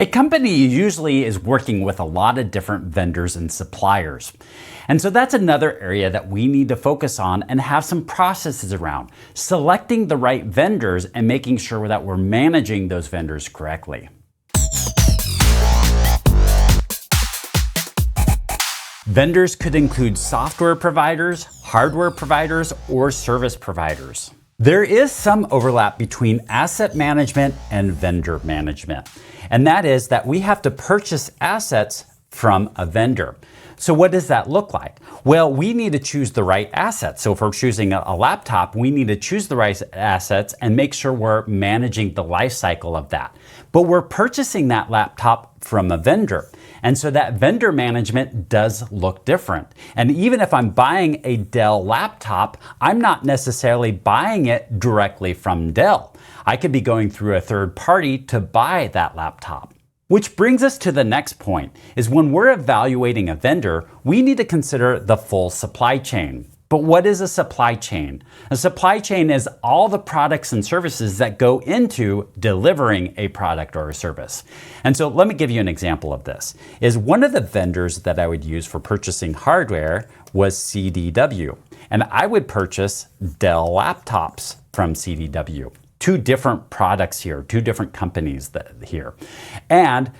A company usually is working with a lot of different vendors and suppliers. And so that's another area that we need to focus on and have some processes around, selecting the right vendors and making sure that we're managing those vendors correctly. Vendors could include software providers, hardware providers, or service providers. There is some overlap between asset management and vendor management. And that is that we have to purchase assets from a vendor. So what does that look like? Well, we need to choose the right assets. So if we're choosing a laptop, we need to choose the right assets and make sure we're managing the life cycle of that. But we're purchasing that laptop from a vendor. And so that vendor management does look different. And even if I'm buying a Dell laptop, I'm not necessarily buying it directly from Dell. I could be going through a third party to buy that laptop. Which brings us to the next point, is when we're evaluating a vendor, we need to consider the full supply chain. But what is a supply chain? A supply chain is all the products and services that go into delivering a product or a service. And so let me give you an example of this. Is one of the vendors that I would use for purchasing hardware was CDW. And I would purchase Dell laptops from CDW. Two different products here, two different companies here. And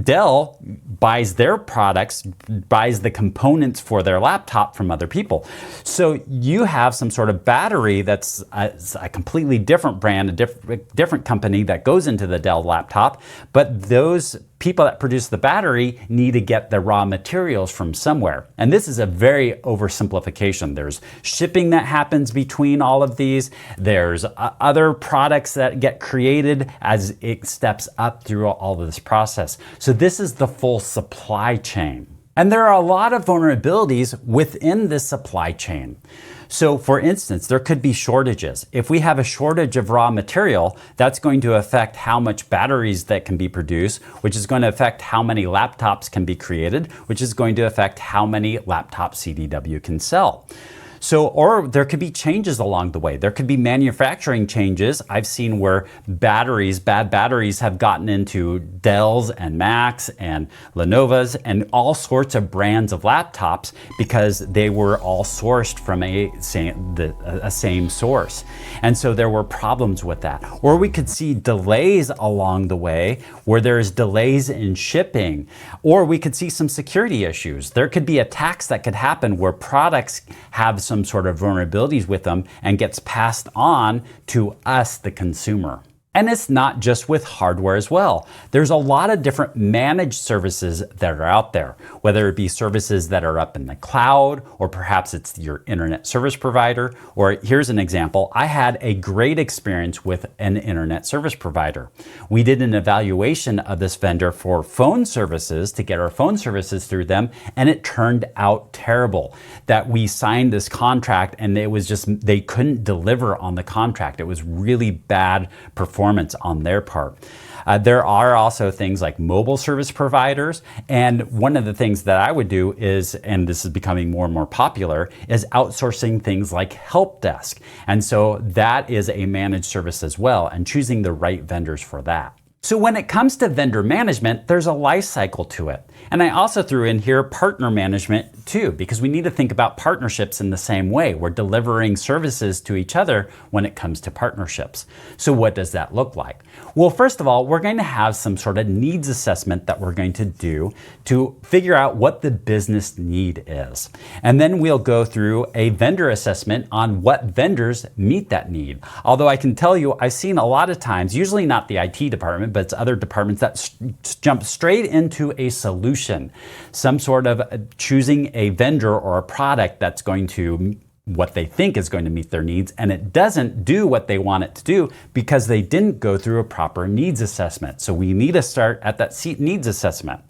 Dell buys their products, buys the components for their laptop from other people. So you have some sort of battery that's a completely different brand, a different company that goes into the Dell laptop, but those people that produce the battery need to get the raw materials from somewhere. And this is a very oversimplification. There's shipping that happens between all of these. There's other products that get created as it steps up through all of this process. So this is the full supply chain. And there are a lot of vulnerabilities within this supply chain. So for instance, there could be shortages. If we have a shortage of raw material, that's going to affect how much batteries that can be produced, which is going to affect how many laptops can be created, which is going to affect how many laptops CDW can sell. So, or there could be changes along the way. There could be manufacturing changes. I've seen where bad batteries have gotten into Dells and Macs and Lenovo's and all sorts of brands of laptops because they were all sourced from a same source. And so there were problems with that. Or we could see delays along the way where there's delays in shipping. Or we could see some security issues. There could be attacks that could happen where products have some sort of vulnerabilities with them and gets passed on to us, the consumer. And it's not just with hardware as well. There's a lot of different managed services that are out there, whether it be services that are up in the cloud, or perhaps it's your internet service provider. Or here's an example. I had a great experience with an internet service provider. We did an evaluation of this vendor for phone services to get our phone services through them, and it turned out terrible. That we signed this contract and it was just, they couldn't deliver on the contract. It was really bad performance on their part. There are also things like mobile service providers. And one of the things that I would do is, and this is becoming more and more popular, is outsourcing things like help desk. And so that is a managed service as well, and choosing the right vendors for that. So when it comes to vendor management, there's a life cycle to it. And I also threw in here partner management too, because we need to think about partnerships in the same way. We're delivering services to each other when it comes to partnerships. So what does that look like? Well, first of all, we're going to have some sort of needs assessment that we're going to do to figure out what the business need is. And then we'll go through a vendor assessment on what vendors meet that need. Although I can tell you, I've seen a lot of times, usually not the IT department, but it's other departments that jump straight into a solution, some sort of choosing a vendor or a product that's going to what they think is going to meet their needs, and it doesn't do what they want it to do because they didn't go through a proper needs assessment. So we need to start at that needs assessment.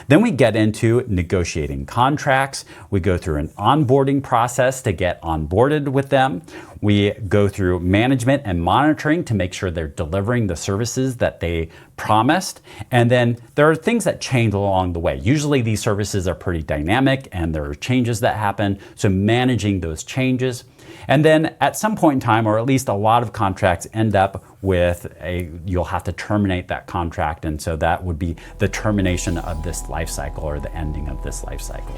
Then we get into negotiating contracts. We go through an onboarding process to get onboarded with them. We go through management and monitoring to make sure they're delivering the services that they promised. And then there are things that change along the way. Usually these services are pretty dynamic and there are changes that happen. So managing those changes. And then at some point in time, or at least a lot of contracts end up with you'll have to terminate that contract. And so that would be the termination of this life cycle or the ending of this life cycle.